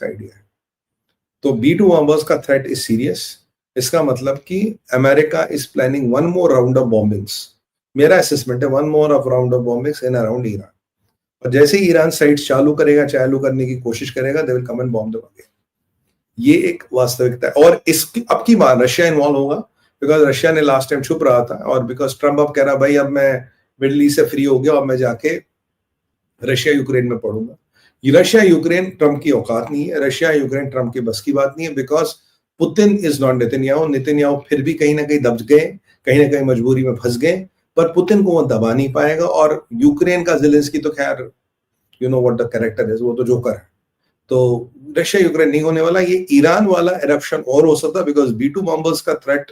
Idea है। तो B2 bombers का थ्रेट इज सीरियस। इसका मतलब कि America is planning one more round of bombings. मेरा असेसमेंट है one more of round of bombings in around Iran. और जैसे ही ईरान साइट्स चालू करने की कोशिश करेगा, they will come and bomb them again. ये एक वास्तविकता है। और इसकी अब की बार रशिया इन्वॉल्व होगा, बिकॉज रशिया ने लास्ट टाइम छुप रहा था, और बिकॉज ट्रम्प अब कह रहा भाई अब मैं मिडिल ईस्ट से फ्री हो गया, अब मैं जाके रशिया यूक्रेन में पढ़ूंगा। रशिया यूक्रेन ट्रम्प की औकात नहीं है, रशिया यूक्रेन ट्रम्प की बस की बात नहीं है, because Putin is not Netanyahu फिर भी कहीं ना कहीं दब गए, कहीं ना कहीं मजबूरी में फंस गए, पर पुतिन को वो दबा नहीं पाएगा। और यूक्रेन का ज़ेलेंस्की तो खैर you know what the character is, वो तो जोकर है। तो रशिया यूक्रेन नहीं होने वाला। ये ईरान वाला एरप्शन और हो सकता, बिकॉज B2 बॉम्बर्स का थ्रेट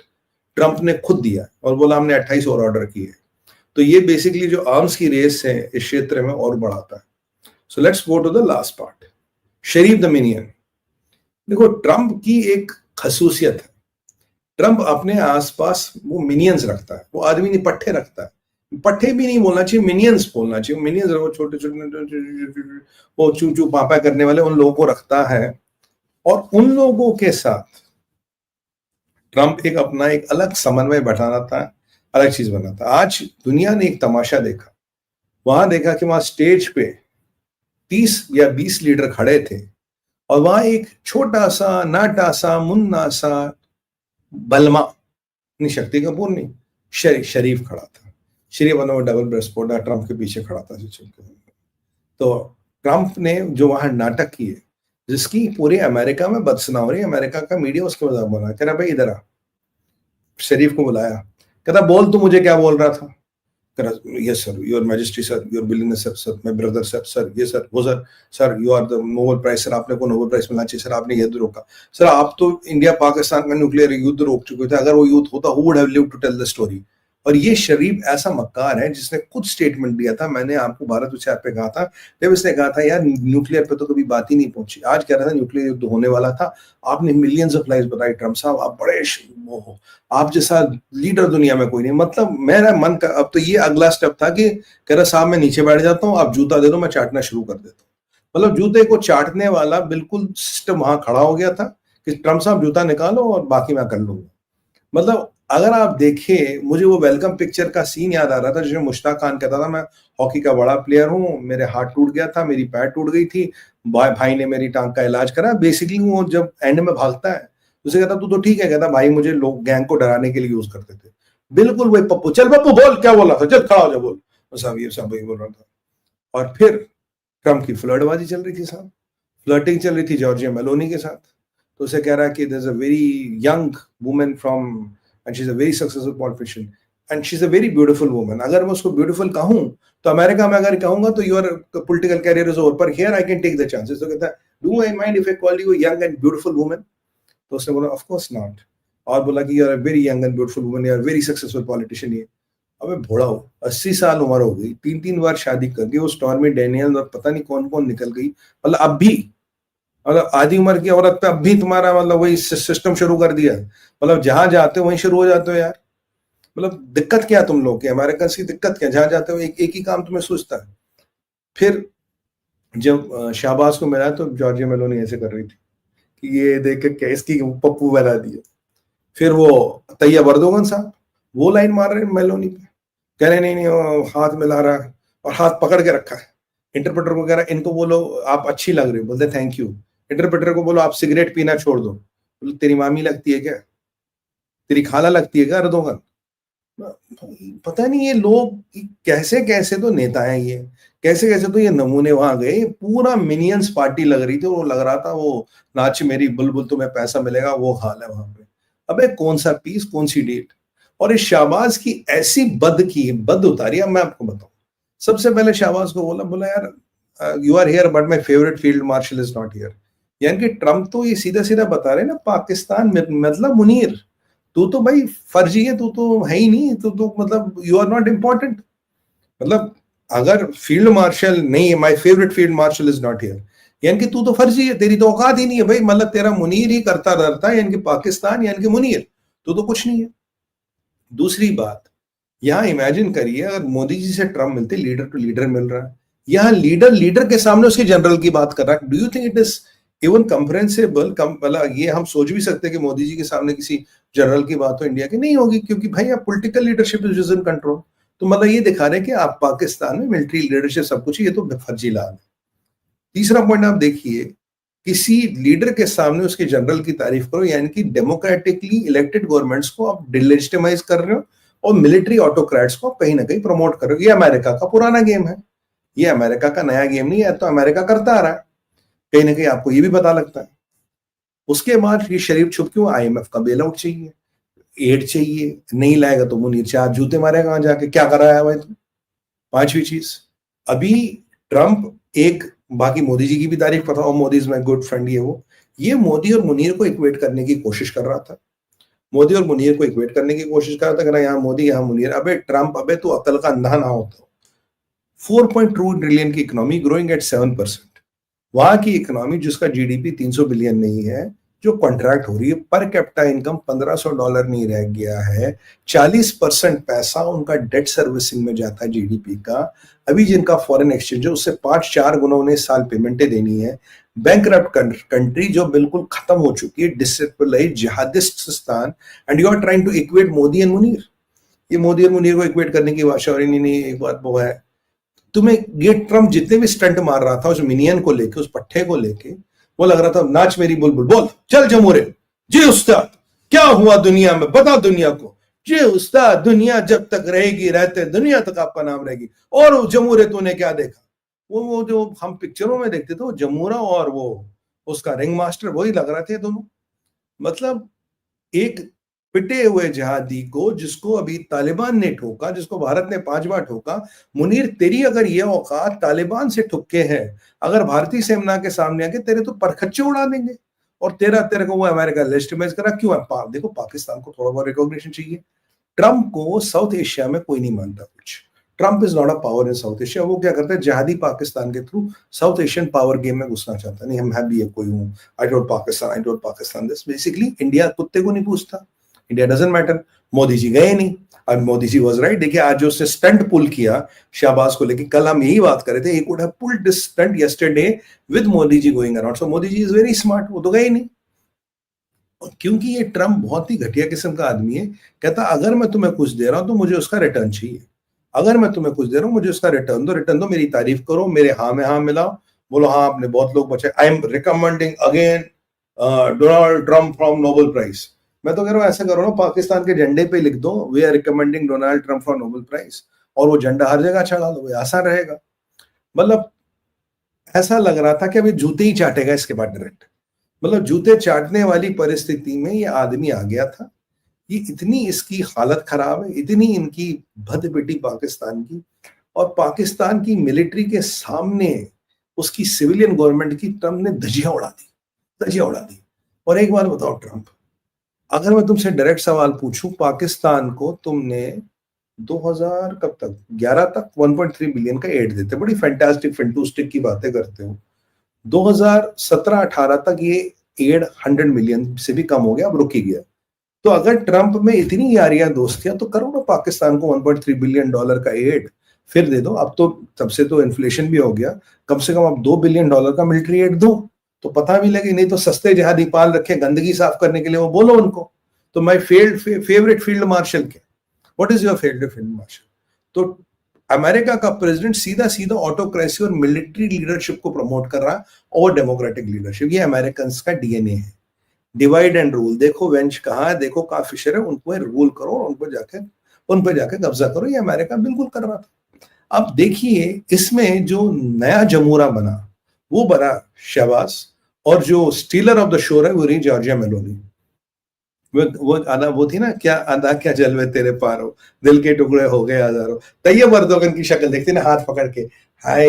ट्रम्प ने खुद दिया और बोला हमने 28 और ऑर्डर किए। तो ये बेसिकली जो आर्म्स की रेस है इस क्षेत्र में और बढ़ाता है। So let's go to the last part, Sharif the minion. देखो, ट्रम्प की एक खसूसियत है, ट्रम्प अपने आसपास वो मिनियंस रखता है। वो आदमी नहीं, पट्टे रखता है। पट्टे भी नहीं बोलना चाहिए, मिनियंस बोलना चाहिए। मिनियंस वो छोटे छोटे वो चू चू पापा करने वाले उन लोगों को रखता है, और उन लोगों के साथ ट्रम्प एक अपना एक अलग समन्वय बैठाना था, अलग चीज बनाता। आज दुनिया ने एक तमाशा देखा, वहां देखा कि वहां स्टेज पे 30 या 20 लीडर खड़े थे, और वहां एक छोटा सा नाटा सा मुन्ना सा बलमा, नहीं शक्ति कपूर नहीं, शरीफ खड़ा था। शरीफ बना डबल ब्रेस्ट पोर्ट ट्रम्प के पीछे खड़ा था। तो ट्रम्प ने जो वहां नाटक किए, जिसकी पूरे अमेरिका में बदसनावरी, अमेरिका का मीडिया उसके मजाक बना, कह रहा भाई इधर आ। शरीफ को बुलाया, कहता बोल तू मुझे क्या बोल रहा था। कह रहा yes sir, your majesty sir, your billionaire sir, sir my brother sir, sir ये सर वो sir, sir you are the Nobel prize sir, आपने को नोबेल प्राइज मिलना चाहिए सर, आपने युद्ध रोका सर, आप तो इंडिया पाकिस्तान का न्यूक्लियर युद्ध रोक चुके थे, अगर वो युद्ध होता who would have lived to tell the story. और ये शरीफ ऐसा मक्कार है जिसने खुद स्टेटमेंट दिया था, मैंने आपको भारत विचार पे कहा था, जब इसने कहा था यार न्यूक्लियर पे तो कभी बात ही नहीं पहुंची। आज कह रहा था न्यूक्लियर युद्ध होने वाला था, आपने मिलियंस ऑफ लाइव्स बताई ट्रम्प साहब, आप बड़े वो हो, आप जैसा लीडर दुनिया में कोई नहीं। मतलब मेरा मन का अब तो ये अगला स्टेप था कि कह रहा साहब मैं नीचे बैठ जाता हूँ, आप जूता दे दो, मैं चाटना शुरू कर देता हूँ। मतलब जूते को चाटने वाला बिल्कुल सिस्टम वहां खड़ा हो गया था कि ट्रम्प साहब जूता निकालो और बाकी मैं कर लूंगा। मतलब अगर आप देखें, मुझे वो वेलकम पिक्चर का सीन याद आ रहा था जिसमें मुश्ताक खान कहता था मैं हॉकी का बड़ा प्लेयर हूँ, मेरे हाथ टूट गया था, मेरी पैर टूट गई थी, भाई ने मेरी टांग का इलाज करा। बेसिकली वो जब एंड में भागता है उसे कहता तू तो ठीक है, कहता भाई मुझे लोग गैंग को डराने के लिए यूज करते थे। बिल्कुल वही पप्पू, चल पप्पू बोल क्या बोल रहा था, चल खड़ा हो जा बोल, साहब ये सब वही बोल रहा था। और फिर ट्रम्प की फ्लर्टबाजी चल रही थी साहब, फ्लर्टिंग चल रही थी जॉर्जिया मेलोनी के साथ। तो उसे कह रहा है कि there is a very young woman from and she's a very successful politician and she's a very beautiful woman। अगर मैं उसको beautiful कहूं तो अमेरिका में अगर कहूंगा तो your political career is over, पर here I can take the chances। तो कहता है do I mind if I call you a young and beautiful woman? तो उसने बोला of course not, और बोला कि you are a very young and beautiful woman, you are a very successful politician। ये अबे भोड़ा हो, 80 साल उम्र हो गई, 3-3 बार शादी कर गई, वो स्टॉर्मी डैनियल और पता नहीं कौन कौन निकल गई। मतलब अब भी मतलब आधी उम्र की औरत पे अब भी तुम्हारा मतलब वही सिस्टम शुरू कर दिया। मतलब जहां जाते हो वहीं शुरू हो जाते हो यार। मतलब दिक्कत क्या तुम लोग की, अमेरिकन की दिक्कत क्या, जहां जाते हो एक ही काम तुम्हें सोचता है। फिर जब शाहबाज को मिला तो जॉर्जिया मेलोनी ऐसे कर रही थी कि ये देख के इसकी पप्पू बना दिया। फिर वो तैयब अर्दोगन साहब वो लाइन मार रहे मेलोनी पे, कह रहे नहीं नहीं हाथ मिला रहा है और हाथ पकड़ के रखा है। इंटरप्रेटर को कह रहा है इनको बोलो आप अच्छी लग रही हो, बोलते थैंक यू। इंटरप्रेटर को बोलो आप सिगरेट पीना छोड़ दो, बोले तेरी मामी लगती है क्या, तेरी खाला लगती है क्या अर्दोगन। पता नहीं ये लोग कैसे कैसे तो नेता हैं, ये कैसे कैसे तो ये नमूने वहां गए। पूरा मिनियंस पार्टी लग रही थी, वो लग रहा था वो नाच मेरी बुलबुल तुम्हें पैसा मिलेगा वो हाल है वहां पे। अबे कौन सा पीस, कौन सी डेट। और इस शाहबाज की ऐसी बद उतारी। अब मैं आपको बताऊं, सबसे पहले शाहबाज को बोला यार you are here but my favourite field marshal is not here. यानी कि ट्रम्प तो ये सीधा सीधा बता रहे ना पाकिस्तान में, मतलब मुनीर तू तो भाई फर्जी है, तू तो है ही नहीं, तो मतलब यू आर नॉट इम्पोर्टेंट। मतलब अगर फील्ड मार्शल नहीं है, my favourite field marshal is not here, यानी कि तू तो फर्जी है, तेरी तो औकात ही नहीं है भाई। मतलब तेरा मुनीर ही करता रहता है, यानी कि पाकिस्तान यानी कि मुनीर, तू तो कुछ नहीं है। दूसरी बात, यहां इमेजिन करिए अगर मोदी जी से ट्रम्प मिलते, लीडर टू लीडर मिल रहा है, यहाँ लीडर के सामने उसके जनरल की बात कर रहा है। डू यू थिंक इवन कंप्रेंसिबल मतलब ये हम सोच भी सकते हैं कि मोदी जी के सामने किसी जनरल की बात हो इंडिया की, नहीं होगी, क्योंकि भाई आप political leadership is in control. तो मतलब ये दिखा रहे हैं कि आप पाकिस्तान में मिलिट्री लीडरशिप सब कुछ, ये तो फर्जी लाल है। तीसरा पॉइंट आप देखिए, किसी लीडर के सामने उसके जनरल की तारीफ करो, यानी कि डेमोक्रेटिकली इलेक्टेड गवर्नमेंट्स को आप डिलेजिटिमाइज कर रहे हो और मिलिट्री ऑटोक्रेट्स को कहीं ना कहीं प्रमोट कर रहे हो। ये अमेरिका का पुराना गेम है, ये अमेरिका का नया गेम नहीं है, तो अमेरिका करता आ रहा है, कहीं ना कहीं आपको ये भी पता लगता है। उसके बाद ये शरीफ छुप क्यों, आईएमएफ का बेल आउट चाहिए, एड चाहिए, नहीं लाएगा तो मुनीर चार जूते मारेगा वहां जाके, क्या कर रहा है भाई तुम। पांचवी चीज, अभी ट्रंप एक, बाकी मोदी जी की भी तारीफ पता हो, Modi is my good friend, ये मोदी और मुनीर को इक्वेट करने की कोशिश कर रहा था, मोदी और मुनीर को इक्वेट करने की कोशिश कर रहा था, कहना यहाँ मोदी यहाँ मुनीर। अबे ट्रंप, अबे तू अकल का अंधा ना होता। 4.2 ट्रिलियन की इकोनॉमी ग्रोइंग एट 7%, वहां की इकोनॉमी जिसका जीडीपी 300 बिलियन नहीं है, जो कॉन्ट्रैक्ट हो रही है, पर कैपिटा इनकम $1500 नहीं रह गया है, 40% पैसा उनका डेट सर्विसिंग में जाता है जीडीपी का। अभी जिनका फॉरेन एक्सचेंज है उससे 5-4 गुना उन्हें साल पेमेंटें देनी है। बैंकरप्ट कंट्री जो बिल्कुल खत्म हो चुकी है, destabilise Jihadistan, and you are trying to equate Modi and Munir. ये मोदी और मुनीर को इक्वेट करने की भाषा, और नहीं, एक बात वो है, तुम्हें ये ट्रम्प जितने भी स्टंट मार रहा था उस मिनियन को लेके, उस पट्टे को लेके, वो लग रहा था नाच मेरी बुलबुल, बोल चल जमूरे, जी उस्ताद क्या हुआ दुनिया में, बता दुनिया को, जी उस्ताद दुनिया जब तक रहेगी, रहते दुनिया तक आपका नाम रहेगी। और जमूरे तूने क्या देखा, वो जो हम पिक्चरों में देखते थे, वो जमूरा और वो उसका रिंग मास्टर वही लग रहे थे दोनों। मतलब एक पिटे हुए जिहादी को, जिसको अभी तालिबान ने ठोका, जिसको भारत ने 5 बार ठोका। मुनीर, तेरी अगर ये औकात तालिबान से ठुक्के हैं, अगर भारतीय सेना के सामने आके तेरे तो परखच्चे उड़ा देंगे, और तेरे को वो अमेरिका लेजिटिमाइज करा क्यों है। देखो पाकिस्तान को थोड़ा बहुत रिकॉग्निशन चाहिए। ट्रंप को साउथ एशिया में कोई नहीं मानता कुछ। Trump is not a power in south Asia. वो क्या करता है, जिहादी पाकिस्तान के through south Asian power game में घुसना चाहता है। नहीं, मैं भी कोई हूँ, I told Pakistan this. Basically India कुत्ते को नहीं पूछता, India doesn't matter. Modi ji गए नहीं, और मोदी जी वाज राइट। देखिए आज जो उसने स्टंट पुल किया शहबाज को लेके, कल हम यही बात कर रहे थे, he could have pulled this stunt yesterday with Modi ji going around. So Modi ji is very smart, वो तो गए नहीं। क्योंकि ये ट्रम्प बहुत ही घटिया किस्म का आदमी है, कहता अगर मैं तुम्हें कुछ दे रहा हूं तो मुझे उसका रिटर्न चाहिए, अगर मैं तुम्हें कुछ दे रहा हूं मुझे उसका रिटर्न दो, मेरी तारीफ करो, मेरे हाँ में हाँ मिलाओ, बोलो हाँ आपने बहुत लोग बचे। I am recommending again Donald Trump from Nobel prize. मैं तो कह रहा हूँ ऐसा करो ना, पाकिस्तान के झंडे पे लिख दो we are recommending Donald Trump for Nobel prize, और वो झंडा हर जगह चढ़ा दो, आसान रहेगा। मतलब ऐसा लग रहा था कि अभी जूते ही चाटेगा इसके बाद डायरेक्ट, मतलब जूते चाटने वाली परिस्थिति में ये आदमी आ गया था। ये इतनी इसकी हालत खराब है, इतनी इनकी भद्दपिटी पाकिस्तान की, और पाकिस्तान की मिलिट्री के सामने उसकी सिविलियन गवर्नमेंट की ट्रम्प ने धजिया उड़ा दी। और एक बार बताओ ट्रम्प, अगर मैं तुमसे डायरेक्ट सवाल पूछूं, पाकिस्तान को तुमने 2000 कब तक 11 तक 1.3 बिलियन का एड देते, बड़ी फैंटास्टिक की बातें करते हो। 2017-18 तक ये एड 100 मिलियन से भी कम हो गया, अब रुक ही गया। तो अगर ट्रंप में इतनी यारियां दोस्तियां, तो करो ना पाकिस्तान को 1.3 बिलियन डॉलर का एड फिर दे दो। अब तो तब से तो इन्फ्लेशन भी हो गया, कम से कम अब 2 बिलियन डॉलर का मिलिट्री एड दो, तो पता भी लगे। नहीं तो सस्ते जिहादी पाल रखे गंदगी साफ करने के लिए, वो बोलो उनको। तो माय फेवरेट फील्ड मार्शल क्या, what is your favourite field martial? तो अमेरिका का प्रेसिडेंट सीधा ऑटोक्रेसी और मिलिट्री लीडरशिप को प्रमोट कर रहा है और डेमोक्रेटिक लीडरशिप। ये अमेरिकन का डीएनए है, डिवाइड एंड रूल। देखो वेंच कहाँ है, देखो कहाँ फिशर है, उनको रूल करो और उन पर जाके कब्जा करो। ये अमेरिका बिल्कुल कर रहा था। अब देखिए इसमें जो नया जमूरा बना, वो बना शहबाज, और जो स्टीलर ऑफ द शोर है वो रही जॉर्जिया मेलोनी। वो थी ना, क्या अदा क्या जलवे तेरे पारो, दिल के टुकड़े हो गए हजारों। तैयब अर्दोगन की शक्ल देखती ना, हाथ पकड़ के, hi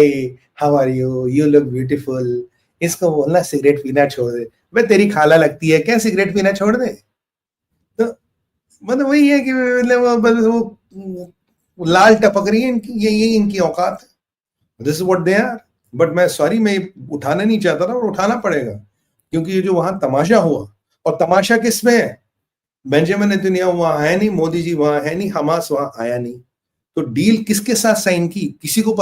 how are you, you look beautiful. इसको बोलना सिगरेट पीना छोड़ दे, मैं तेरी खाला लगती है क्या सिगरेट पीना छोड़ दे। तो मतलब वही है कि मतलब वो लाल टपक रही है इनकी, ये इनकी औकात है। This is what they are. But मैं सॉरी, मैं उठाना नहीं चाहता था, और उठाना पड़ेगा, क्योंकि ये जो वहां तमाशा हुआ, और तमाशा किसमें है, बेंजामिन नेतन्याहू वहां है नहीं, मोदी जी वहां है नहीं, हमास वहां आया नहीं, तो डील किसके साथ साइन की, किसी को